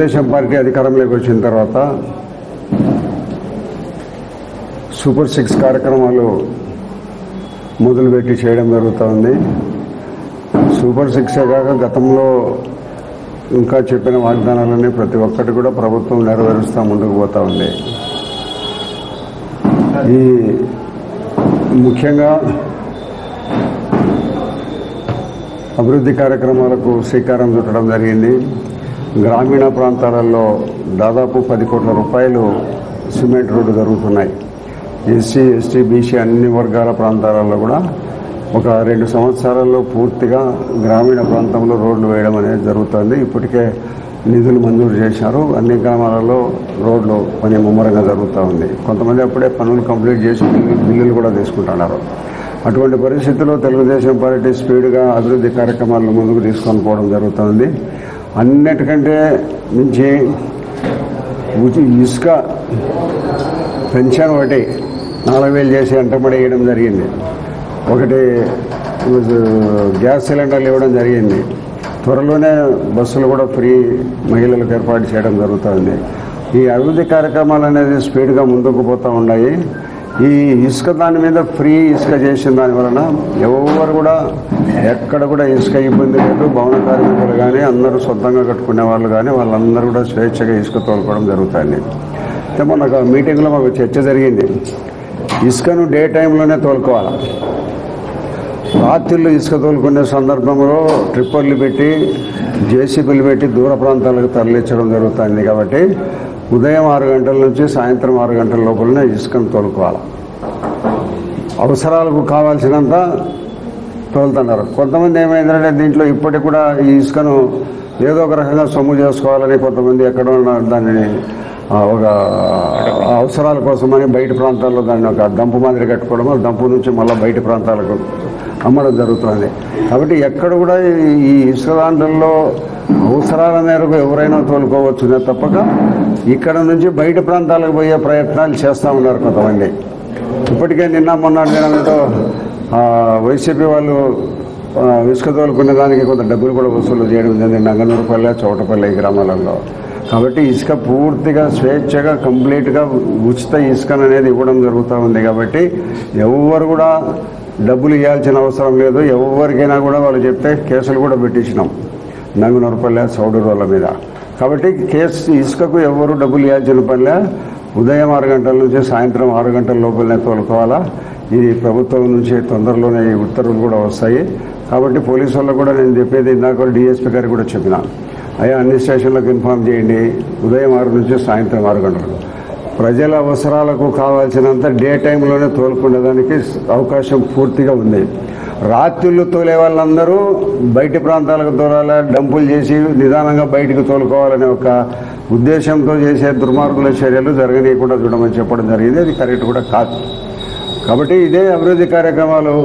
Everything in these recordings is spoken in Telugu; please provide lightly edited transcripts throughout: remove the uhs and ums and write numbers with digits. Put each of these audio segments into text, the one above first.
తెలుగుదేశం పార్టీ అధికారంలోకి వచ్చిన తర్వాత సూపర్ 6 కార్యక్రమాలు మొదలుపెట్టి చేయడం జరుగుతుంది. సూపర్ 6 కాక గతంలో ఇంకా చెప్పిన వాగ్దానాలన్నీ ప్రతి ఒక్కటి కూడా ప్రభుత్వం నెరవేరుస్తూ ముందుకు పోతూ ఉంది. ఈ ముఖ్యంగా అభివృద్ధి కార్యక్రమాలకు శ్రీకారం చుట్టడం జరిగింది. గ్రామీణ ప్రాంతాలలో దాదాపు 10 కోట్ల రూపాయలు సిమెంట్ రోడ్డు జరుగుతున్నాయి. ఎస్సీ ఎస్టీ బీసీ అన్ని వర్గాల ప్రాంతాలలో కూడా ఒక 2 సంవత్సరాల్లో పూర్తిగా గ్రామీణ ప్రాంతంలో రోడ్లు వేయడం అనేది జరుగుతుంది. ఇప్పటికే నిధులు మంజూరు చేశారు. అన్ని గ్రామాలలో రోడ్లు పని ముమ్మరంగా జరుగుతూ ఉంది. కొంతమంది అప్పుడే పనులు కంప్లీట్ చేసి బిల్లులు కూడా తీసుకుంటున్నారు. అటువంటి పరిస్థితుల్లో తెలుగుదేశం పార్టీ స్పీడ్గా అభివృద్ధి కార్యక్రమాలను ముందుకు తీసుకొని పోవడం జరుగుతుంది. అన్నిటికంటే మించి ఇసుక పెన్షన్ ఒకటి 4,000 చేసి అంటబడి వేయడం జరిగింది. ఒకటి గ్యాస్ సిలిండర్లు ఇవ్వడం జరిగింది. త్వరలోనే బస్సులు కూడా ఫ్రీ మహిళలకు ఏర్పాటు చేయడం జరుగుతుంది. ఈ అభివృద్ధి కార్యక్రమాలు అనేది స్పీడ్గా ముందుకు పోతూ ఉన్నాయి. ఈ ఇసుక దాని మీద ఫ్రీ ఇసుక చేసిన దాని వలన ఎవరు కూడా ఎక్కడ కూడా ఇసుక ఇబ్బంది లేదు. భవన కార్మికులు కానీ అందరూ సొంతంగా కట్టుకునే వాళ్ళు కానీ వాళ్ళందరూ కూడా స్వేచ్ఛగా ఇసుక తోలుకోవడం జరుగుతుంది. అయితే మొన్న మీటింగ్లో మాకు చర్చ జరిగింది. ఇసుకను డే టైంలోనే తోలుకోవాలి. రాత్రిళ్ళు ఇసుక తోలుకునే సందర్భంలో ట్రిప్పర్లు పెట్టి జేసీబీలు పెట్టి దూర ప్రాంతాలకు తరలించడం జరుగుతుంది. కాబట్టి ఉదయం 6 గంటల నుంచి సాయంత్రం 6 గంటల లోపలనే ఇసుకను తోలుకోవాలి. అవసరాలకు కావాల్సినంత తోలుతున్నారు. కొంతమంది ఏమైందంటే దీంట్లో ఇప్పటికి కూడా ఈ ఇసుకను ఏదో ఒక రకంగా సొమ్ము చేసుకోవాలని కొంతమంది ఎక్కడో దానిని ఒక అవసరాల కోసమని బయట ప్రాంతాల్లో దాన్ని ఒక డంపు మాదిరి కట్టుకోవడం, డంపు నుంచి మళ్ళీ బయట ప్రాంతాలకు అమ్మడం జరుగుతుంది. కాబట్టి ఎక్కడ కూడా ఈ ఇసుక దాంట్లో అవసరాల మేరకు ఎవరైనా తోలుకోవచ్చునే తప్పక ఇక్కడ నుంచి బయట ప్రాంతాలకు పోయే ప్రయత్నాలు చేస్తూ ఉన్నారు కొంతమంది. ఇప్పటికే నిన్న మొన్న ఏదో వైసీపీ వాళ్ళు ఇసుక తోలుకునే దానికి కొంత డబ్బులు కూడా వసూలు చేయడం జరిగింది. నంగనూరుపల్లె చౌటపల్లె గ్రామాలలో. కాబట్టి ఇసుక పూర్తిగా స్వేచ్ఛగా కంప్లీట్గా ఉచిత ఇసుకను అనేది ఇవ్వడం జరుగుతూ ఉంది. కాబట్టి ఎవరు కూడా డబ్బులు ఇవ్వాల్సిన అవసరం లేదు. ఎవరికైనా కూడా వాళ్ళు చెప్తే కేసులు కూడా పెట్టించినాం నంగనూరుపల్లె చౌడూరుల మీద. కాబట్టి ఇసుకకు ఎవరు డబ్బులు ఇవ్వాల్సిన పనిలే. ఉదయం 6 గంటల నుంచి సాయంత్రం 6 గంటల లోపలనే తోలుకోవాలా. ఇది ప్రభుత్వం నుంచి తొందరలోనే ఈ ఉత్తర్వులు కూడా వస్తాయి. కాబట్టి పోలీసు వాళ్ళకు కూడా నేను చెప్పేది ఇందాక డిఎస్పీ గారికి కూడా చెప్పిన, అయ్యా అన్ని స్టేషన్లకు ఇన్ఫామ్ చేయండి. ఉదయం 6 నుంచి సాయంత్రం 6 గంటలకు ప్రజల అవసరాలకు కావాల్సినంత డే టైంలోనే తోలుకునేదానికి అవకాశం పూర్తిగా ఉంది. రాత్రులు తోలే వాళ్ళందరూ బయటి ప్రాంతాలకు తోలాలి, డంపులు చేసి నిదానంగా బయటికి తోలుకోవాలనే ఒక ఉద్దేశంతో చేసే దుర్మార్గుల చర్యలు జరగనీయకుండా చూడమని చెప్పడం జరిగింది. అది కరెక్ట్ కూడా కాదు. కాబట్టి ఇదే అభివృద్ధి కార్యక్రమాలు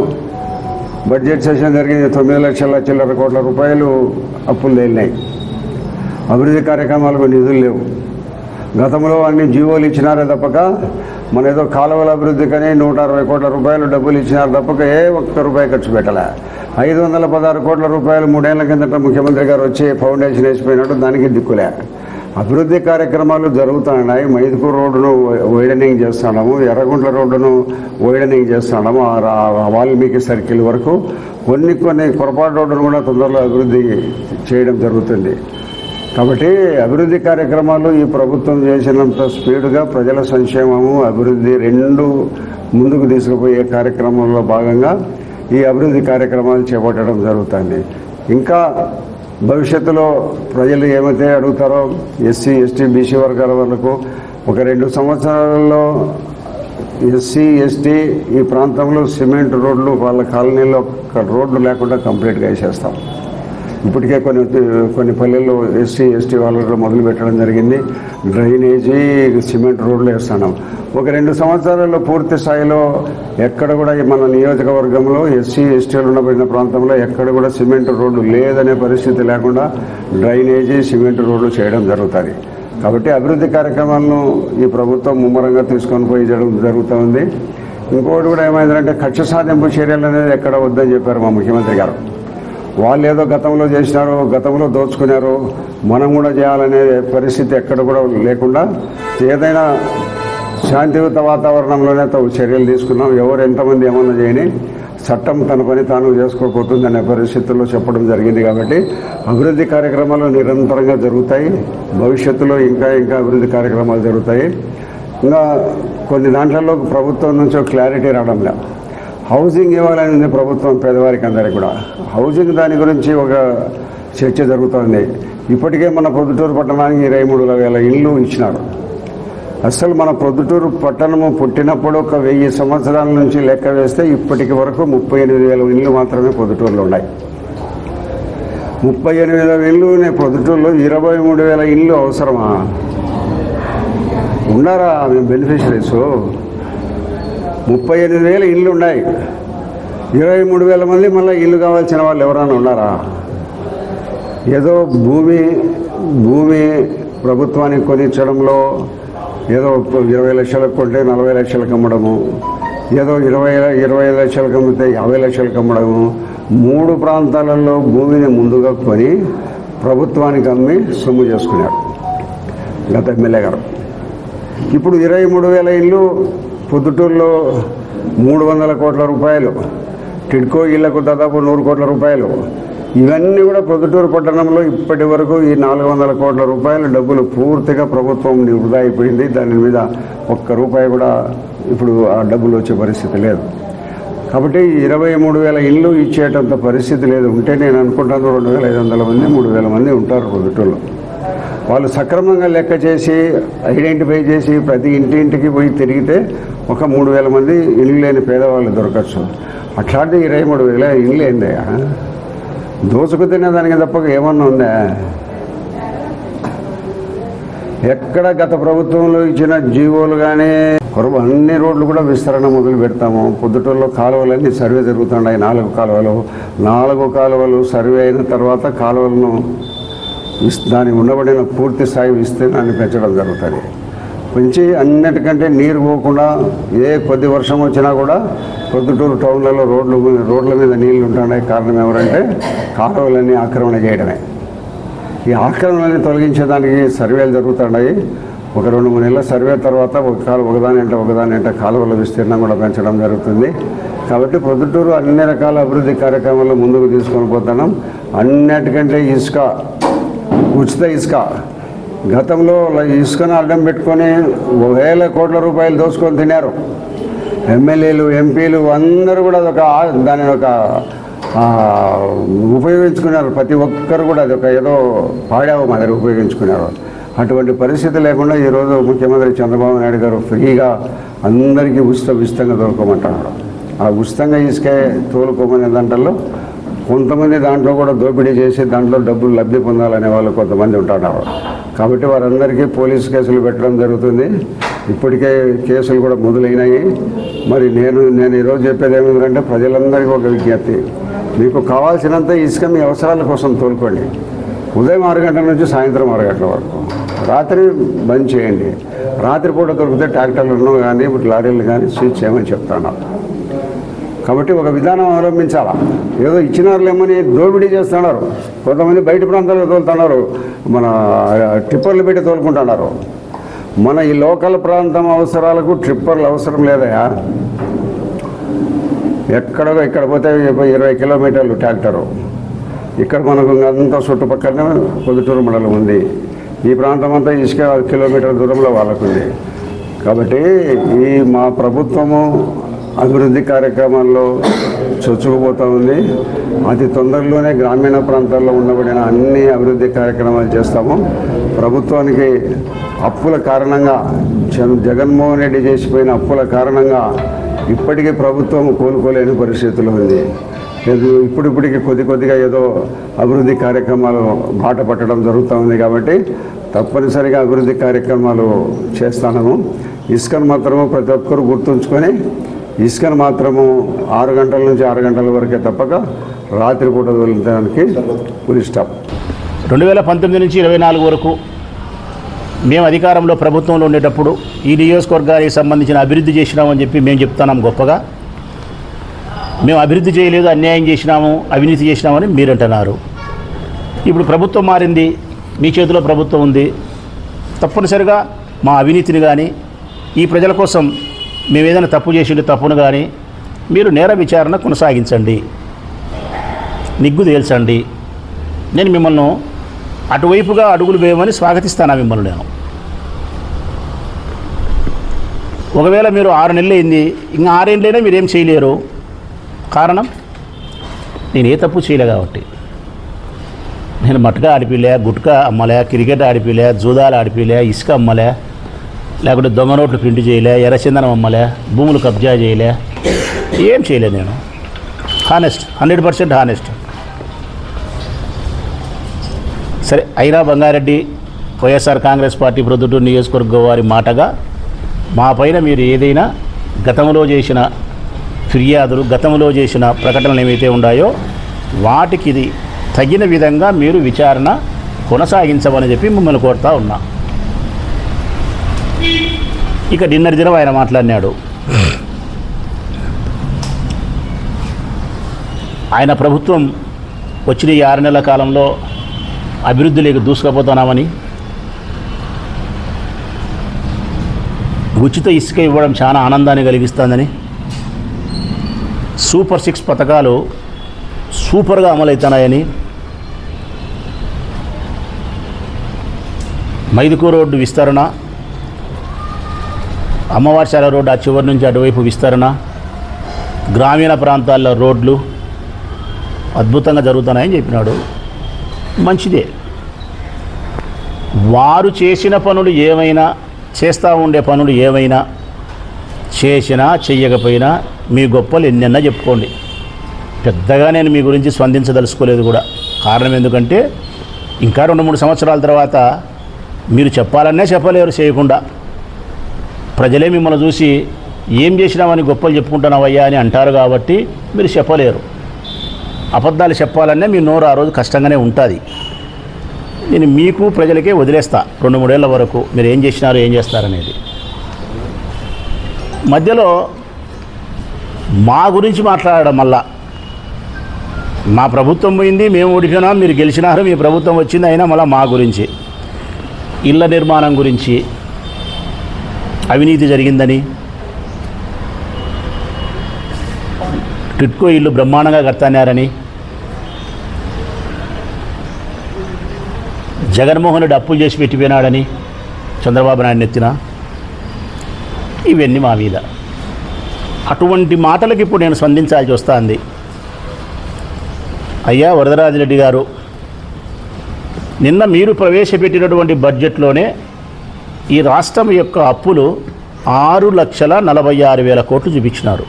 బడ్జెట్ సెషన్ జరిగింది. 9 లక్షల చిల్లర కోట్ల రూపాయలు అప్పులు తేలినాయి. అభివృద్ధి కార్యక్రమాలకు నిధులు లేవు. గతంలో అన్ని జీవోలు ఇచ్చినారే తప్పక మన ఏదో కాలువల అభివృద్ధికని 160 కోట్ల రూపాయలు డబ్బులు ఇచ్చినారు తప్పక ఏ ఒక్క రూపాయి ఖర్చు పెట్టలే. 516 కోట్ల రూపాయలు 3 ఏళ్ల కిందట ముఖ్యమంత్రి గారు వచ్చి ఫౌండేషన్ వేసిపోయినట్టు దానికి దిక్కులే. అభివృద్ధి కార్యక్రమాలు జరుగుతున్నాయి. మైదుకూరు రోడ్డును వైడనింగ్ చేస్తున్నాము, ఎర్రగుంట్ల రోడ్డును వైడనింగ్ చేస్తున్నాము, వాల్మీకి సర్కిల్ వరకు కొన్ని పొరపాటు రోడ్డును కూడా తొందరలో అభివృద్ధి చేయడం జరుగుతుంది. కాబట్టి అభివృద్ధి కార్యక్రమాలు ఈ ప్రభుత్వం చేసినంత స్పీడ్గా ప్రజల సంక్షేమము అభివృద్ధి రెండు ముందుకు తీసుకుపోయే కార్యక్రమంలో భాగంగా ఈ అభివృద్ధి కార్యక్రమాలు చేపట్టడం జరుగుతుంది. ఇంకా భవిష్యత్తులో ప్రజలు ఏమైతే అడుగుతారో ఎస్సీ ఎస్టీ బీసీ వర్గాల వాళ్ళకు ఒక 2 సంవత్సరాలలో ఎస్సీ ఎస్టీ ఈ ప్రాంతంలో సిమెంట్ రోడ్లు వాళ్ళ కాలనీలో రోడ్లు లేకుండా కంప్లీట్గా వేసేస్తాం. ఇప్పటికే కొన్ని పల్లెల్లో ఎస్సీ ఎస్టీ వాళ్ళు మొదలు పెట్టడం జరిగింది. డ్రైనేజీ సిమెంట్ రోడ్లు వేస్తున్నాం. ఒక 2 సంవత్సరాల్లో పూర్తి స్థాయిలో ఎక్కడ కూడా మన నియోజకవర్గంలో ఎస్సీ ఎస్టీలు ఉండబడిన ప్రాంతంలో ఎక్కడ కూడా సిమెంట్ రోడ్డు లేదనే పరిస్థితి లేకుండా డ్రైనేజీ సిమెంట్ రోడ్లు చేయడం జరుగుతుంది. కాబట్టి అభివృద్ధి కార్యక్రమాలను ఈ ప్రభుత్వం ముమ్మరంగా తీసుకొని పోయి జరుగుతూ ఉంది. ఇంకోటి కూడా ఏమైందంటే కక్ష సాధింపు చర్యలు అనేది ఎక్కడ వద్దని చెప్పారు మా ముఖ్యమంత్రి గారు. వాళ్ళు ఏదో గతంలో చేసినారు, గతంలో దోచుకున్నారు, మనం కూడా చేయాలనే పరిస్థితి ఎక్కడ కూడా లేకుండా ఏదైనా శాంతియుత వాతావరణంలోనే చర్యలు తీసుకున్నాం. ఎవరు ఎంతమంది ఏమన్నా చేయని చట్టం తన పని తాను చేసుకోకపోతుంది అనే పరిస్థితుల్లో చెప్పడం జరిగింది. కాబట్టి అభివృద్ధి కార్యక్రమాలు నిరంతరంగా జరుగుతాయి. భవిష్యత్తులో ఇంకా ఇంకా అభివృద్ధి కార్యక్రమాలు జరుగుతాయి. ఇంకా కొన్ని దాంట్లో ప్రభుత్వం నుంచి క్లారిటీ రావడం లేదు. హౌసింగ్ ఇవ్వాలని ఉంది ప్రభుత్వం పేదవారికి అందరికీ కూడా. హౌసింగ్ దాని గురించి ఒక చర్చ జరుగుతోంది. ఇప్పటికే మన ప్రొద్దుటూరు పట్టణానికి 23,000 ఇళ్ళు ఇచ్చినారు. అసలు మన ప్రొద్దుటూరు పట్టణము పుట్టినప్పుడు ఒక 1000 సంవత్సరాల నుంచి లెక్క వేస్తే ఇప్పటికి వరకు 38,000 ఇళ్ళు మాత్రమే ప్రొద్దుటూరులో ఉన్నాయి. 38,000 ఇళ్ళు ప్రొద్దుటూరులో 23,000 ఇళ్ళు అవసరమా? ఉన్నారా మేము బెనిఫిషరీస్? 38,000 ఇళ్ళు ఉన్నాయి. 23,000 మంది మళ్ళీ ఇల్లు కావాల్సిన వాళ్ళు ఎవరైనా ఉన్నారా? ఏదో భూమి ప్రభుత్వానికి కొనిచ్చడంలో ఏదో 20 లక్షలకు కొంటే 40 లక్షలకు అమ్మడము, ఏదో 20 లక్షలకు అమ్మితే 50 లక్షలకు అమ్మడము, 3 ప్రాంతాలలో భూమిని ముందుగా కొని ప్రభుత్వానికి అమ్మి సొమ్ము చేసుకున్నారు గత ఎమ్మెల్యే గారు. ఇప్పుడు 23,000 ఇళ్ళు పొద్దుటూరులో 300 కోట్ల రూపాయలు, టిడ్కో ఇళ్లకు దాదాపు 100 కోట్ల రూపాయలు. ఇవన్నీ కూడా ప్రొద్దుటూరు పట్టణంలో ఇప్పటి వరకు ఈ 400 కోట్ల రూపాయల డబ్బులు పూర్తిగా ప్రభుత్వం వృధా అయిపోయింది. దాని మీద ఒక్క రూపాయి కూడా ఇప్పుడు ఆ డబ్బులు వచ్చే పరిస్థితి లేదు. కాబట్టి 23,000 ఇళ్ళు ఇచ్చేటంత పరిస్థితి లేదు. ఉంటే నేను అనుకుంటాను 2,500 మంది 3,000 మంది ఉంటారు ప్రొద్దుటూరులో. వాళ్ళు సక్రమంగా లెక్క చేసి ఐడెంటిఫై చేసి ప్రతి ఇంటింటికి పోయి తిరిగితే ఒక 3,000 మంది ఇల్లు లేని పేదవాళ్ళు దొరకచ్చు. అట్లాంటి 23,000 ఇల్లు ఏందయ్యా? దోసుకు తినేదానికి తప్ప ఏమన్నా ఉందా? ఎక్కడ గత ప్రభుత్వంలో ఇచ్చిన జీవోలు కానీ అన్ని రోడ్లు కూడా విస్తరణ మొదలు పెడతాము. పొద్దుటూరులో కాలువలన్నీ సర్వే జరుగుతున్నాయి. 4 కాలువలు సర్వే అయిన తర్వాత కాలువలను దానికి ఉండబడిన పూర్తి స్థాయి విస్తీర్ణాన్ని పెంచడం జరుగుతుంది. పెంచి అన్నిటికంటే నీరు పోకుండా కొద్ది వర్షం వచ్చినా కూడా పొద్దుటూరు టౌన్లలో రోడ్ల మీద నీళ్లు ఉంటున్నాయి. కారణం ఎవరంటే కాలువలన్నీ ఆక్రమణ చేయడమే. ఈ ఆక్రమణని తొలగించేదానికి సర్వేలు జరుగుతున్నాయి. ఒక 2-3 నెలల సర్వే తర్వాత ఒకదాని కాలువల విస్తీర్ణం కూడా పెంచడం జరుగుతుంది. కాబట్టి పొద్దుటూరు అన్ని రకాల అభివృద్ధి కార్యక్రమాల్లో ముందుకు తీసుకొని పోతున్నాం. అన్నిటికంటే ఉచిత ఇసుక గతంలో ఇసుకను అడ్డం పెట్టుకొని 1,000 కోట్ల రూపాయలు దోచుకొని తిన్నారు. ఎమ్మెల్యేలు ఎంపీలు అందరూ కూడా దానిని ఉపయోగించుకున్నారు. ప్రతి ఒక్కరు కూడా అది ఏదో పాడావు మాదిరి ఉపయోగించుకున్నారు. అటువంటి పరిస్థితి లేకుండా ఈరోజు ముఖ్యమంత్రి చంద్రబాబు నాయుడు గారు ఫ్రీగా అందరికీ ఉచితంగా దొరకమంటున్నారు. ఆ ఉచితంగా ఇసుకే తోలుకోమనే దాంట్లో కొంతమంది దాంట్లో కూడా దోపిడీ చేసి దాంట్లో డబ్బులు లబ్ధి పొందాలనే వాళ్ళు కొంతమంది ఉంటున్నారు. కాబట్టి వారందరికీ పోలీసు కేసులు పెట్టడం జరుగుతుంది. ఇప్పటికే కేసులు కూడా మొదలైనాయి. మరి నేను ఈరోజు చెప్పేది ఏమిటంటే ప్రజలందరికీ ఒక విజ్ఞప్తి, మీకు కావాల్సినంత ఇసుక మీ అవసరాల కోసం తోలుకోండి. ఉదయం 6 గంటల నుంచి సాయంత్రం 6 గంటల వరకు. రాత్రి బంద్ చేయండి. రాత్రిపూట దొరికితే ట్రాక్టర్లను కానీ లారీలు కానీ స్విచ్ చేయమని చెప్తాను. కాబట్టి ఒక విధానం అవలంబించాలా. ఏదో ఇచ్చినారులేమని దోపిడీ చేస్తున్నారు. కొంతమంది బయట ప్రాంతాలకు తోలుతున్నారు, మన ట్రిప్పర్లు పెట్టి తోలుకుంటున్నారు. మన ఈ లోకల్ ప్రాంతం అవసరాలకు ట్రిప్పర్లు అవసరం లేదయా. ఇక్కడ పోతే 20 కిలోమీటర్లు ట్రాక్టరు. ఇక్కడ మనకు అంతా చుట్టుపక్కలనే పొద్దుటూరు మండలం ఉంది. ఈ ప్రాంతం అంతా ఇసుక కిలోమీటర్ల దూరంలో వాళ్ళకుంది. కాబట్టి మా ప్రభుత్వము అభివృద్ధి కార్యక్రమాల్లో చొచ్చుకుపోతూ ఉంది. అతి తొందరలోనే గ్రామీణ ప్రాంతాల్లో ఉండబడిన అన్ని అభివృద్ధి కార్యక్రమాలు చేస్తాము. ప్రభుత్వానికి అప్పుల కారణంగా జగన్మోహన్ రెడ్డి చేసిపోయిన అప్పుల కారణంగా ఇప్పటికీ ప్రభుత్వం కోలుకోలేని పరిస్థితులు ఉంది. ఇప్పటికి కొద్దిగా ఏదో అభివృద్ధి కార్యక్రమాలు బాట పట్టడం జరుగుతూ ఉంది. కాబట్టి తప్పనిసరిగా అభివృద్ధి కార్యక్రమాలు చేస్తాము. ఇసుకను మాత్రము ప్రతి ఒక్కరు గుర్తుంచుకొని ఇసుకను మాత్రము 6 గంటల నుంచి 6 గంటల వరకే తప్పక రాత్రిపూట వదిలేదానికి ఫుల్ స్టాప్. 2019 నుంచి 24 వరకు మేము అధికారంలో ప్రభుత్వంలో ఉండేటప్పుడు ఈ నియోజకవర్గానికి సంబంధించిన అభివృద్ధి చేసినామని చెప్పి మేము చెప్తున్నాం గొప్పగా. మేము అభివృద్ధి చేయలేదు, అన్యాయం చేసినాము, అవినీతి చేసినామని మీరు అంటున్నారు. ఇప్పుడు ప్రభుత్వం మారింది, మీ చేతిలో ప్రభుత్వం ఉంది. తప్పనిసరిగా మా అవినీతిని కానీ ఈ ప్రజల కోసం మేము ఏదైనా తప్పు చేసిండే తప్పును కానీ మీరు నేర విచారణ కొనసాగించండి, నిగ్గు తేల్చండి. నేను మిమ్మల్ని అటువైపుగా అడుగులు వేయమని స్వాగతిస్తాను మిమ్మల్ని నేను. ఒకవేళ మీరు 6 నెలలు అయింది, ఇంకా 6 ఏళ్ళైనా మీరేం చేయలేరు. కారణం నేను ఏ తప్పు చేయలే కాబట్టి. నేను మట్కా ఆడిపిలే, గుట్కా అమ్మలే, క్రికెట్ ఆడిపిలే, జూదాలు ఆడిపిలే, ఇసుక అమ్మలే, లేకుంటే దొంగ నోట్లు ప్రింట్ చేయలే, ఎర్రచందనం అమ్మలే, భూములు కబ్జా చేయలే, ఏం చేయలే. నేను హానెస్ట్, 100% హానెస్ట్. సరే, అయినా బంగారెడ్డి వైఎస్ఆర్ కాంగ్రెస్ పార్టీ ప్రొద్దుటూరు నియోజకవర్గ వారి మాటగా మా పైన మీరు ఏదైనా గతంలో చేసిన ఫిర్యాదులు, గతంలో చేసిన ప్రకటనలు ఏవైతే ఉన్నాయో వాటికి ఇది తగిన విధంగా మీరు విచారణ కొనసాగించమని చెప్పి మిమ్మల్ని కోరుతా ఉన్నా. ఇక డిన్నర్ దినం ఆయన మాట్లాడినాడు. ఆయన ప్రభుత్వం వచ్చిన ఈ 6 నెలల కాలంలో అభివృద్ధిలోకి దూసుకుపోతున్నామని, ఉచిత ఇసుక ఇవ్వడం చాలా ఆనందాన్ని కలిగిస్తుందని, సూపర్ 6 పథకాలు సూపర్గా అమలవుతున్నాయని, మైదుకూరు రోడ్డు విస్తరణ, అమ్మవారిశాల రోడ్డు ఆ చివరి నుంచి అటువైపు విస్తరణ, గ్రామీణ ప్రాంతాల్లో రోడ్లు అద్భుతంగా జరుగుతున్నాయని చెప్పినాడు. మంచిదే. వారు చేసిన పనులు ఏమైనా, చేస్తూ ఉండే పనులు ఏమైనా చేసినా చెయ్యకపోయినా మీ గొప్పలు ఎన్నెన్నా చెప్పుకోండి. పెద్దగా నేను మీ గురించి స్పందించదలుచుకోలేదు కూడా. కారణం ఎందుకంటే ఇంకా 2-3 సంవత్సరాల తర్వాత మీరు చెప్పాలనే చెప్పలేరు చేయకుండా. ప్రజలే మిమ్మల్ని చూసి ఏం చేసినామని గొప్పలు చెప్పుకుంటున్నావయ్యా అని అంటారు కాబట్టి మీరు చెప్పలేరు. అబద్ధాలు చెప్పాలనే మీ నోరు ఆ రోజు కష్టంగానే ఉంటుంది. నేను మీకు ప్రజలకే వదిలేస్తా 2-3 ఏళ్ల వరకు మీరు ఏం చేసినారు, ఏం చేస్తారనేది. మధ్యలో మా గురించి మాట్లాడడం వల్ల మా ప్రభుత్వం పోయింది, మేము ఓడిపోయినాం, మీరు గెలిచినారు, మీ ప్రభుత్వం వచ్చింది, అయినా మళ్ళీ మా గురించి, ఇళ్ల నిర్మాణం గురించి, అవినీతి జరిగిందని, టిట్కో ఇల్లు బ్రహ్మాండంగా కడతానారని, జగన్మోహన్ రెడ్డి అప్పులు చేసి పెట్టిపోయినాడని చంద్రబాబు నాయుడు ఎత్తిన, ఇవన్నీ మా మీద. అటువంటి మాటలకు ఇప్పుడు నేను స్పందించాల్సి వస్తుంది. అయ్యా వరదరాజిరెడ్డి గారు, నిన్న మీరు ప్రవేశపెట్టినటువంటి బడ్జెట్లోనే ఈ రాష్ట్రం యొక్క అప్పులు 6,46,000 కోట్లు చూపించినారు.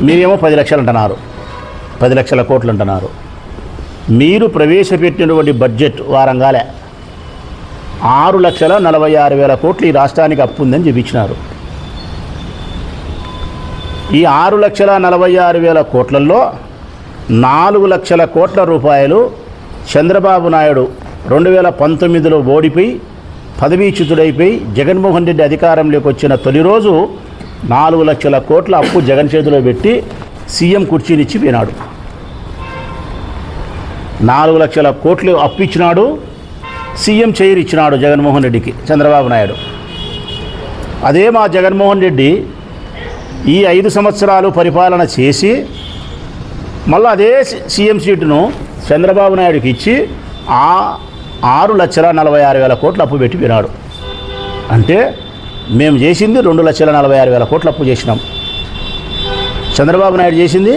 మీరేమో 10 లక్షలు అంటున్నారు, 10 లక్షల కోట్లు అంటున్నారు. మీరు ప్రవేశపెట్టినటువంటి బడ్జెట్ వారంగాలే 6,46,000 కోట్లు ఈ రాష్ట్రానికి అప్పు ఉందని చూపించినారు. ఈ 6,46,000 కోట్లలో 4 లక్షల కోట్ల రూపాయలు చంద్రబాబు నాయుడు 2019లో ఓడిపోయి పదవీచ్యుతుడైపోయి జగన్మోహన్ రెడ్డి అధికారంలోకి వచ్చిన తొలి రోజు 4 లక్షల కోట్ల అప్పు జగన్ చేతిలో పెట్టి సీఎం కుర్చీనిచ్చి పోయినాడు. 4 లక్షల కోట్లు అప్పు ఇచ్చినాడు, సీఎం చైర్ ఇచ్చినాడు జగన్మోహన్ రెడ్డికి చంద్రబాబు నాయుడు. అదే మా జగన్మోహన్ రెడ్డి ఈ 5 సంవత్సరాలు పరిపాలన చేసి మళ్ళీ అదే సీఎం సీటును చంద్రబాబు నాయుడుకి ఇచ్చి 6,46,000 కోట్లు అప్పు పెట్టి పోయినాడు. అంటే మేము చేసింది 2,46,000 కోట్లు అప్పు చేసినాం. చంద్రబాబు నాయుడు చేసింది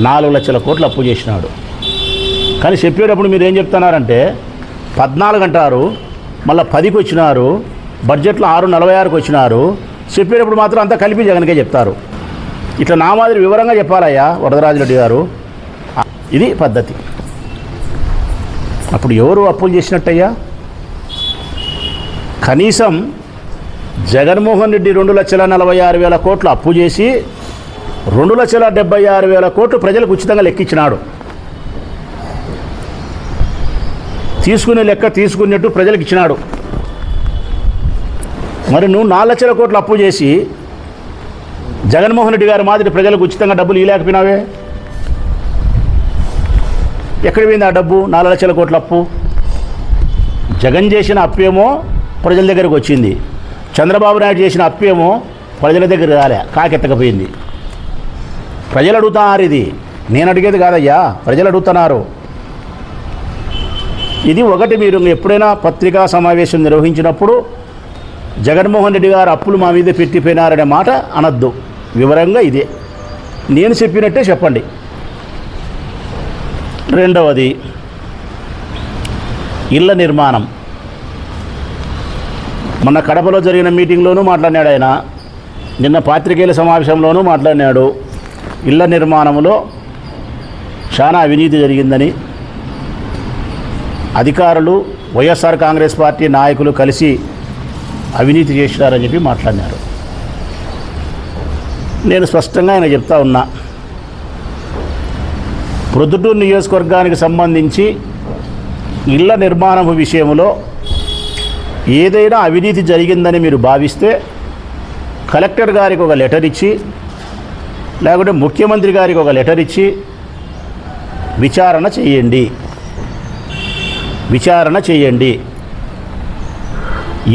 4 లక్షల కోట్లు అప్పు చేసినాడు. కానీ చెప్పేటప్పుడు మీరు ఏం చెప్తున్నారంటే 14 అంటారు, మళ్ళీ 10కి వచ్చినారు, బడ్జెట్లో 6,46కి వచ్చినారు. చెప్పేటప్పుడు మాత్రం అంతా కలిపి జగన్కే చెప్తారు. ఇట్లా నా మాదిరి వివరంగా చెప్పాలయ్యా వరదరాజిరెడ్డి గారు. ఇది పద్ధతి. అప్పుడు ఎవరు అప్పులు చేసినట్టయ్యా? కనీసం జగన్మోహన్ రెడ్డి 2,46,000 కోట్లు అప్పు చేసి 2,76,000 కోట్లు ప్రజలకు ఉచితంగా లెక్కించినాడు. తీసుకునే లెక్క తీసుకున్నట్టు ప్రజలకు ఇచ్చినాడు. మరి నువ్వు 4 లక్షల కోట్లు అప్పు చేసి జగన్మోహన్ రెడ్డి గారి మాదిరి ప్రజలకు ఉచితంగా డబ్బులు ఇవ్వలేకపోయినావే. ఎక్కడ పోయింది ఆ డబ్బు? 4 లక్షల కోట్ల అప్పు. జగన్ చేసిన అప్పేమో ప్రజల దగ్గరకు వచ్చింది, చంద్రబాబు నాయుడు చేసిన అప్పేమో ప్రజల దగ్గర రాలే, కాకెత్తకపోయింది. ప్రజలు అడుగుతున్నారు, ఇది నేను అడిగేది కాదయ్యా, ప్రజలు అడుగుతున్నారు. ఇది ఒకటి. మీరు ఎప్పుడైనా పత్రికా సమావేశం నిర్వహించినప్పుడు జగన్మోహన్ రెడ్డి గారు అప్పులు మా మీద పెట్టిపోయినారనే మాట అనద్దు. వివరంగా ఇదే నేను చెప్పినట్టే చెప్పండి. రెండవది ఇళ్ల నిర్మాణం. మొన్న కడపలో జరిగిన మీటింగ్లోనూ మాట్లాడినాడు ఆయన, నిన్న పాత్రికేయుల సమావేశంలోనూ మాట్లాడినాడు. ఇళ్ల నిర్మాణంలో చాలా అవినీతి జరిగిందని, అధికారులు వైఎస్ఆర్ కాంగ్రెస్ పార్టీ నాయకులు కలిసి అవినీతి చేసినారని చెప్పి మాట్లాడినారు. నేను స్పష్టంగా ఆయన చెప్తా ఉన్నా, ప్రొద్దుటూరు నియోజకవర్గానికి సంబంధించి ఇళ్ల నిర్మాణం విషయంలో ఏదైనా అవినీతి జరిగిందని మీరు భావిస్తే కలెక్టర్ గారికి ఒక లెటర్ ఇచ్చి, లేకుంటే ముఖ్యమంత్రి గారికి ఒక లెటర్ ఇచ్చి విచారణ చేయండి.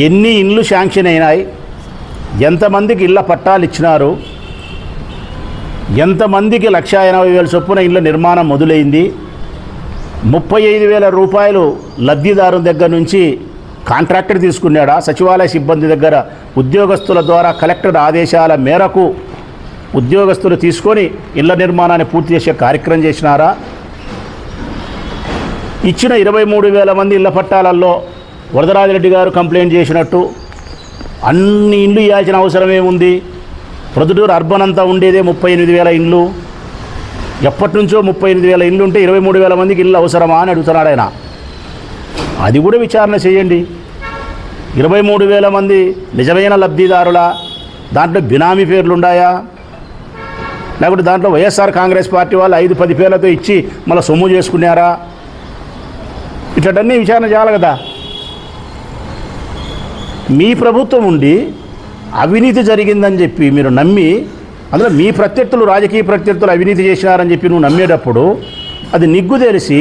ఎన్ని ఇండ్లు శాంక్షన్ అయినాయి, ఎంతమందికి ఇళ్ల పట్టాలు ఇచ్చినారు, ఎంతమందికి 1,80,000 చొప్పున ఇళ్ల నిర్మాణం మొదలైంది, 35,000 రూపాయలు లబ్ధిదారుల దగ్గర నుంచి కాంట్రాక్టర్ తీసుకున్నాడా, సచివాలయ సిబ్బంది దగ్గర ఉద్యోగస్తుల ద్వారా కలెక్టర్ ఆదేశాల మేరకు ఉద్యోగస్తులు తీసుకొని ఇళ్ల నిర్మాణాన్ని పూర్తి చేసే కార్యక్రమం చేసినారా, ఇచ్చిన 23,000 మంది ఇళ్ల పట్టాలలో వరదరాజిరెడ్డి గారు కంప్లైంట్ చేసినట్టు అన్ని ఇండ్లు ఇవ్వాల్సిన అవసరం ఏముంది? ప్రొద్దుటూరు అర్బన్ అంతా ఉండేదే 38,000 ఇండ్లు. ఎప్పటి నుంచో 38,000 ఇండ్లు ఉంటే 23,000 మందికి ఇల్లు అవసరమా అని అడుగుతున్నాడు ఆయన. అది కూడా విచారణ చేయండి. 23,000 మంది నిజమైన లబ్ధిదారులా, దాంట్లో బినామీ పేర్లు ఉన్నాయా, లేకపోతే దాంట్లో వైఎస్ఆర్ కాంగ్రెస్ పార్టీ వాళ్ళు 5-10 పేర్లతో ఇచ్చి మళ్ళీ సొమ్ము చేసుకున్నారా? ఇట్లన్నీ విచారణ చేయాలి కదా. మీ ప్రభుత్వం ఉండి అవినీతి జరిగిందని చెప్పి మీరు నమ్మి, అందులో మీ ప్రత్యర్థులు, రాజకీయ ప్రత్యర్థులు అవినీతి చేసినారని చెప్పి నువ్వు నమ్మేటప్పుడు అది నిగ్గు తెలిసి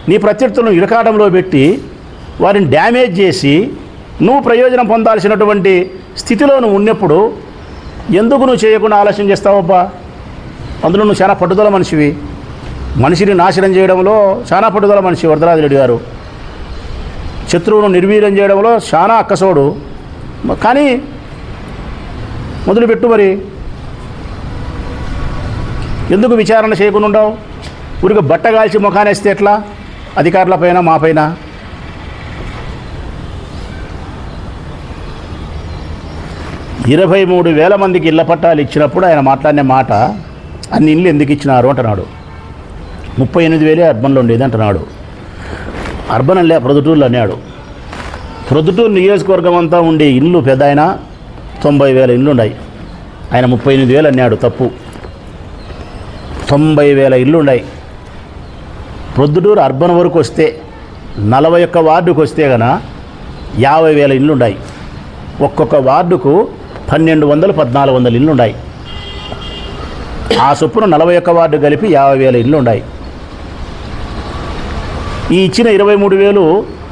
నీ ప్రత్యర్థులను ఇరకాటంలో పెట్టి వారిని డ్యామేజ్ చేసి నువ్వు ప్రయోజనం పొందాల్సినటువంటి స్థితిలో నువ్వు ఉన్నప్పుడు ఎందుకు నువ్వు చేయకుండా ఆలస్యం చేస్తావబ్బా? అందులో నువ్వు చాలా పట్టుదల మనిషివి. మనిషిని నాశనం చేయడంలో చాలా పట్టుదల మనిషి వరదరాజిరెడ్డి గారు. శత్రువును నిర్వీర్యం చేయడంలో చాలా అక్కసోడు. కానీ మొదలుపెట్టు. మరి ఎందుకు విచారణ చేయకుండా ఉండవు? ఊరికి బట్టగాల్చి ముఖానేస్తే ఎట్లా? అధికారుల పైన, మా పైన. ఇరవై 23,000 మందికి ఇళ్ల పట్టాలు ఇచ్చినప్పుడు ఆయన మాట్లాడిన మాట, అన్ని ఇళ్ళు ఎందుకు ఇచ్చినారు అంటున్నాడు. 38,000 అర్బన్లో ఉండేది అంటున్నాడు. అర్బన్ అల్లే ప్రొద్దుటూరులో అన్నాడు. ప్రొద్దుటూరు నియోజకవర్గం అంతా ఉండే ఇళ్ళు పెద్ద ఆయన 90,000 ఇళ్ళు ఉన్నాయి. ఆయన 38,000 అన్నాడు, తప్పు. 90,000 ఇళ్ళు ఉన్నాయి. ప్రొద్దుటూరు అర్బన్ వరకు వస్తే 41 వార్డుకు వస్తే గన 50,000 ఇళ్ళు ఉన్నాయి. ఒక్కొక్క వార్డుకు 1,200, 1,400 ఇళ్ళు ఉన్నాయి. ఆ చొప్పున 41 వార్డు కలిపి 50,000 ఇళ్ళు ఉన్నాయి. ఈ ఇచ్చిన 23,000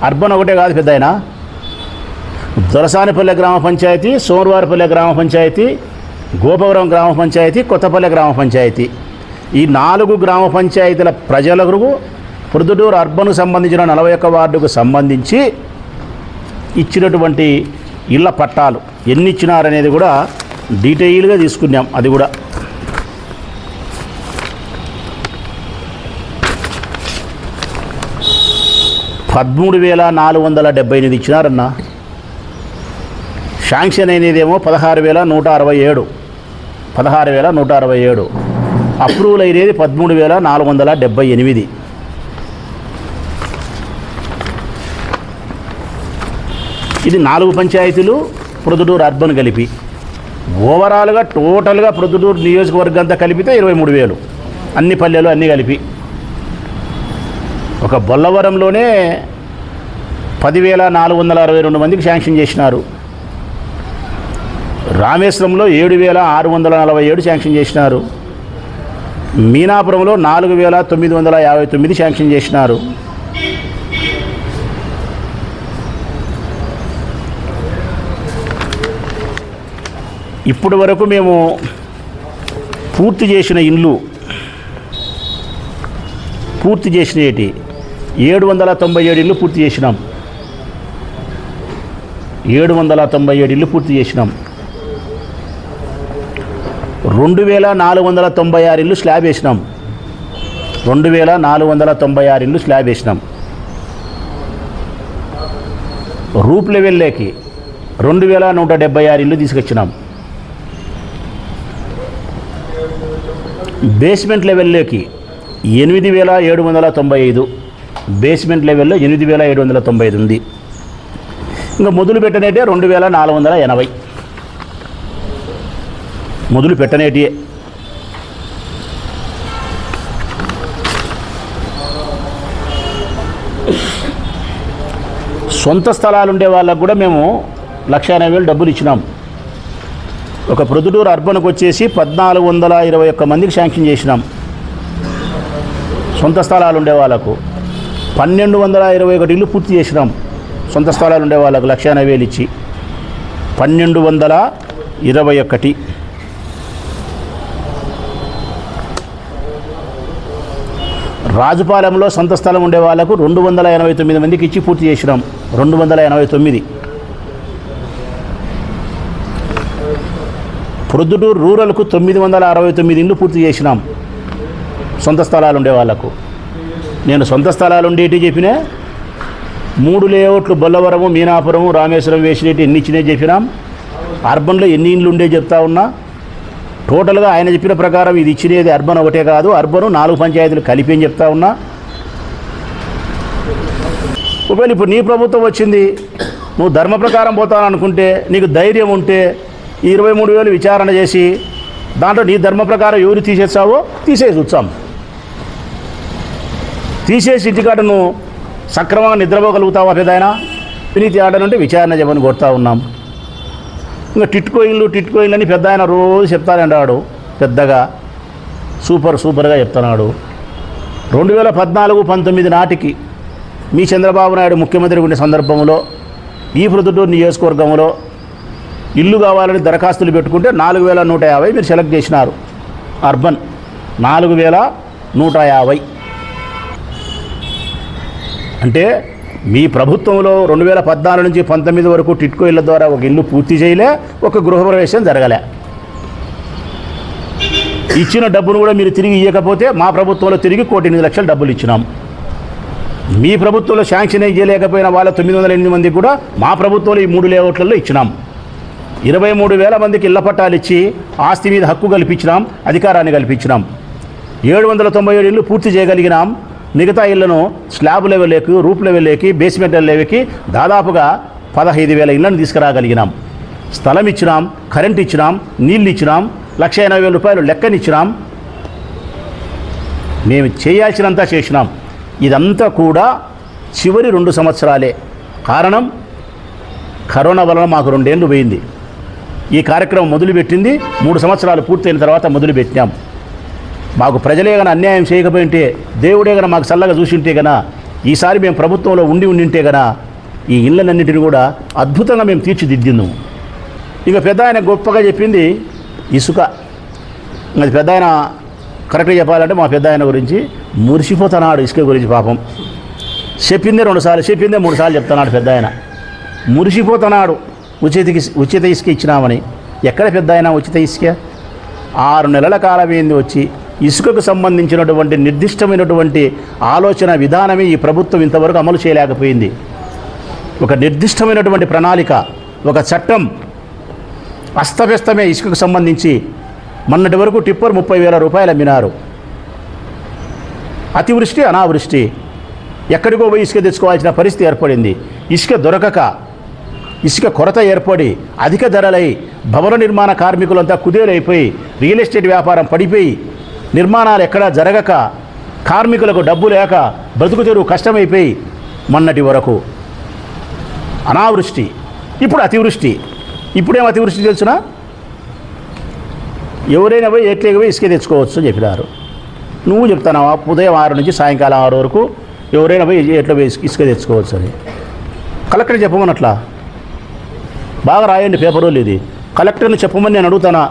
అర్బన్ ఒకటే కాదు పెద్ద ఆయన. దొరసానిపల్లె గ్రామ పంచాయతీ, సోమవారపల్లె గ్రామ పంచాయతీ, గోపవరం గ్రామ పంచాయతీ, కొత్తపల్లె గ్రామ పంచాయతీ, ఈ 4 గ్రామ పంచాయతీల ప్రజలకు ప్రొద్దుటూరు అర్బన్కు సంబంధించిన 41 వార్డుకు సంబంధించి ఇచ్చినటువంటి ఇళ్ల పట్టాలు ఎన్ని ఇచ్చినారనేది కూడా డీటెయిల్గా తీసుకున్నాం. అది కూడా 13,478 ఇచ్చినారన్న. శాంక్షన్ అయినదేమో 16,167. 16,167. అప్రూవల్ అయినది 13,478. ఇది 4 పంచాయతీలు ప్రొద్దుటూరు అర్బన్ కలిపి. ఓవరాల్గా టోటల్గా ప్రొద్దుటూరు నియోజకవర్గం అంతా కలిపితే 23,000. అన్ని పల్లెలు అన్నీ కలిపి. ఒక బొల్లవరంలోనే 10,462 మందికి శాంక్షన్ చేసినారు. రామేశ్వరంలో 7,647 శాంక్షన్ చేసినారు. మీనాపురంలో 4,959 శాంక్షన్ చేసినారు. ఇప్పటి వరకు మేము పూర్తి చేసిన ఇండ్లు పూర్తి చేసినవి 797 ఇళ్ళు పూర్తి చేసినాం. 797 ఇళ్ళు పూర్తి చేసినాం. 2,496 ఇళ్ళు స్లాబ్ వేసినాం. 2,496 ఇళ్ళు స్లాబ్ వేసినాం. రూప్ లెవెల్లోకి 2,176 ఇళ్ళు తీసుకొచ్చినాం. బేస్మెంట్ లెవెల్లోకి 8,795, బేస్మెంట్ లెవెల్లో 8,795 ఉంది. ఇంకా మొదలు పెట్టనేటే 2,480 మొదలు పెట్టనేటి. సొంత స్థలాలు ఉండే వాళ్ళకు కూడా మేము 1,80,000 డబ్బులు ఇచ్చినాం. ఒక ప్రొద్దుటూరు అర్బన్కి వచ్చేసి 1,421 మందికి శాంక్షన్ చేసినాం. సొంత స్థలాలు ఉండే వాళ్ళకు 1,221 ఇళ్ళు పూర్తి చేసినాం. సొంత స్థలాలు ఉండే వాళ్ళకు 1,80,000 ఇచ్చి 1,221. రాజుపాలెంలో సొంత స్థలం ఉండే వాళ్ళకు 289 మందికి ఇచ్చి పూర్తి చేసినాం. 289. ప్రొద్దుటూరు రూరల్కు 969 ఇళ్ళు పూర్తి చేసినాం సొంత స్థలాలు ఉండే వాళ్ళకు. నేను సొంత స్థలాలు ఉండేటి చెప్పినా 3 లేఅవుట్లు బొల్లవరము, మీనాపురము, రామేశ్వరం వేసినట్టు ఎన్ని ఇచ్చినా చెప్పినాం. అర్బన్లో ఎన్ని ఇండ్లు ఉండే చెప్తా ఉన్నా. టోటల్గా ఆయన చెప్పిన ప్రకారం ఇది ఇచ్చినది అర్బన్ ఒకటే కాదు, అర్బను 4 పంచాయతీలు కలిపి అని చెప్తా ఉన్నా. ఒకవేళ ఇప్పుడు నీ ప్రభుత్వం వచ్చింది, నువ్వు ధర్మ ప్రకారం పోతాననుకుంటే, నీకు ధైర్యం ఉంటే 23,000 విచారణ చేసి దాంట్లో నీ ధర్మ ప్రకారం ఎవరు తీసేస్తావో తీసేసి వచ్చాం. తీసేసి ఇంటికాడ నువ్వు సక్రమంగా నిద్రపోగలుగుతావా పెద్దాయన? వినీతి ఆడనంటే విచారణ చేయమని కొడతా ఉన్నాం. ఇంకా టిట్కో ఇల్లు అని పెద్ద ఆయన రోజు చెప్తానంటాడు. పెద్దగా సూపర్గా చెప్తున్నాడు. 2014-19 నాటికి మీ చంద్రబాబు నాయుడు ముఖ్యమంత్రి ఉండే సందర్భంలో ఈ ప్రొద్దుటూరు నియోజకవర్గంలో ఇల్లు కావాలని దరఖాస్తులు పెట్టుకుంటే 4,150 మీరు సెలెక్ట్ చేసినారు. అర్బన్ 4,150. అంటే మీ ప్రభుత్వంలో 2014 నుంచి 19 వరకు టిట్కో ఇళ్ల ద్వారా ఒక ఇల్లు పూర్తి చేయలే, ఒక గృహప్రవేశం జరగలే. ఇచ్చిన డబ్బును కూడా మీరు తిరిగి ఇవ్వకపోతే మా ప్రభుత్వంలో తిరిగి 1,800,000 డబ్బులు ఇచ్చినాం. మీ ప్రభుత్వంలో శాంక్షన్ చేయలేకపోయిన వాళ్ళ 908 మందికి కూడా మా ప్రభుత్వంలో ఈ 3 లేఅవుట్లలో ఇచ్చినాం. 23,000 మందికి ఇళ్ల పట్టాలు ఇచ్చి ఆస్తి మీద హక్కు కల్పించినాం, అధికారాన్ని కల్పించినాం. 797 ఇళ్ళు పూర్తి చేయగలిగినాం. మిగతా ఇళ్లను స్లాబ్ లెవెల్లోకి, రూప్ లెవెల్లోకి, బేస్మెంట్ లెవెల్లోకి దాదాపుగా 15,000 ఇళ్లను తీసుకురాగలిగినాం. స్థలం ఇచ్చినాం, కరెంట్ ఇచ్చినాం, నీళ్ళు ఇచ్చినాం, 1,80,000 రూపాయలు లెక్కనిచ్చినాం. మేము చేయాల్సినంతా చేసినాం. ఇదంతా కూడా చివరి 2 సంవత్సరాలే. కారణం కరోనా వలన మాకు 2 ఏళ్ళు పోయింది. ఈ కార్యక్రమం మొదలుపెట్టింది 3 సంవత్సరాలు పూర్తయిన తర్వాత మొదలుపెట్టినాం. మాకు ప్రజలే గన అన్యాయం చేయకపోయింటే, దేవుడే గన మాకు చల్లగా చూసింటే గన, ఈసారి మేము ప్రభుత్వంలో ఉండింటే గన ఈ ఇళ్ళనన్నింటినీ కూడా అద్భుతంగా మేము తీర్చిదిద్దిందాము. ఇక పెద్ద ఆయన గొప్పగా చెప్పింది ఇసుక. అది పెద్ద ఆయన కరెక్ట్గా చెప్పాలంటే మా పెద్ద ఆయన గురించి మురిసిపోతున్నాడు. ఇసుక గురించి పాపం చెప్పిందే 2 సార్లు, చెప్పిందే 3 సార్లు చెప్తున్నాడు. పెద్ద ఆయన మురిసిపోతున్నాడు. ఉచిత ఇసుక ఇచ్చినామని. ఎక్కడ పెద్ద ఆయన ఉచిత ఇసుక? 6 నెలల కాలం ఏంది వచ్చి ఇసుకకు సంబంధించినటువంటి నిర్దిష్టమైనటువంటి ఆలోచన విధానమే ఈ ప్రభుత్వం ఇంతవరకు అమలు చేయలేకపోయింది. ఒక నిర్దిష్టమైనటువంటి ప్రణాళిక, ఒక చట్టం అస్తవ్యస్తమే ఇసుకకు సంబంధించి. మొన్నటి వరకు టిప్పర్ 30,000 రూపాయలు అమ్మినారు. అతివృష్టి, అనావృష్టి, ఎక్కడికో పోయి ఇసుక తెచ్చుకోవాల్సిన పరిస్థితి ఏర్పడింది. ఇసుక దొరకక, ఇసుక కొరత ఏర్పడి, అధిక ధరలై భవన నిర్మాణ కార్మికులంతా కుదేలైపోయి, రియల్ ఎస్టేట్ వ్యాపారం పడిపోయి, నిర్మాణాలు ఎక్కడా జరగక, కార్మికులకు డబ్బు లేక బ్రతుకు తెరువు కష్టమైపోయి, మొన్నటి వరకు అనావృష్టి, ఇప్పుడు అతివృష్టి. ఇప్పుడేం అతివృష్టి తెలుసునా? ఎవరైనా పోయి ఎట్లేకి పోయి ఇసుక తెచ్చుకోవచ్చు అని చెప్పినారు. నువ్వు చెప్తున్నావా ఉదయం 6 నుంచి సాయంకాలం 6 వరకు ఎవరైనా పోయి ఎట్లా పోయి ఇసుక తెచ్చుకోవచ్చు అని? కలెక్టర్ చెప్పమన్నట్లా బాగా రాయండి పేపర్లు. ఇది కలెక్టర్ని చెప్పమని నేను అడుగుతానా?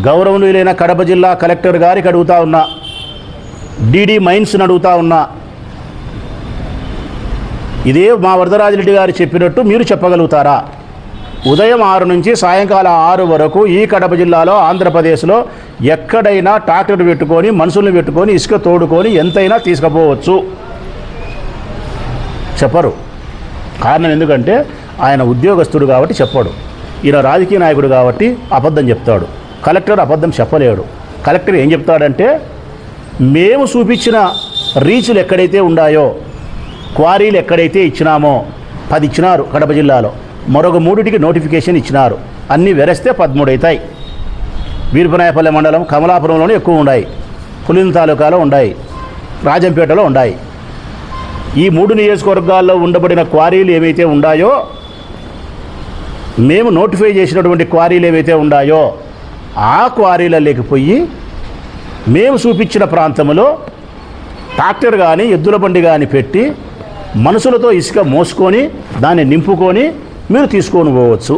గౌరవనీయులైన కడప జిల్లా కలెక్టర్ గారికి అడుగుతా ఉన్నా, డీడీ మైన్స్ని అడుగుతా ఉన్నా. ఇదే మా వరదరాజిరెడ్డి గారు చెప్పినట్టు మీరు చెప్పగలుగుతారా? ఉదయం 6 నుంచి సాయంకాలం 6 వరకు ఈ కడప జిల్లాలో ఆంధ్రప్రదేశ్లో ఎక్కడైనా ట్రాక్టర్ పెట్టుకొని మనుషుల్ని పెట్టుకొని ఇసుక తోడుకొని ఎంతైనా తీసుకుపోవచ్చు. చెప్పరు. కారణం ఎందుకంటే ఆయన ఉద్యోగస్తుడు కాబట్టి చెప్పాడు. ఈయన రాజకీయ నాయకుడు కాబట్టి అబద్ధం చెప్తాడు. కలెక్టర్ అబద్ధం చెప్పలేడు. కలెక్టర్ ఏం చెప్తాడంటే, మేము చూపించిన రీచ్లు ఎక్కడైతే ఉన్నాయో, క్వారీలు ఎక్కడైతే ఇచ్చినామో 10 ఇచ్చినారు కడప జిల్లాలో, మరొక 3టికి నోటిఫికేషన్ ఇచ్చినారు. అన్నీ వెరస్తే 13 అవుతాయి. వీరపనాయపల్లె మండలం కమలాపురంలోనే ఎక్కువ ఉన్నాయి, పులివెందుల తాలూకాలో ఉన్నాయి, రాజంపేటలో ఉన్నాయి. ఈ 3 నియోజకవర్గాల్లో ఉండబడిన క్వారీలు ఏవైతే ఉన్నాయో, మేము నోటిఫై చేసినటువంటి క్వారీలు ఏవైతే ఉన్నాయో ఆ క్వారీలలోకి పోయి మేము చూపించిన ప్రాంతంలో ట్రాక్టర్ కానీ ఎద్దుల బండి కానీ పెట్టి మనుషులతో ఇసుక మోసుకొని దాన్ని నింపుకొని మీరు తీసుకొని పోవచ్చు.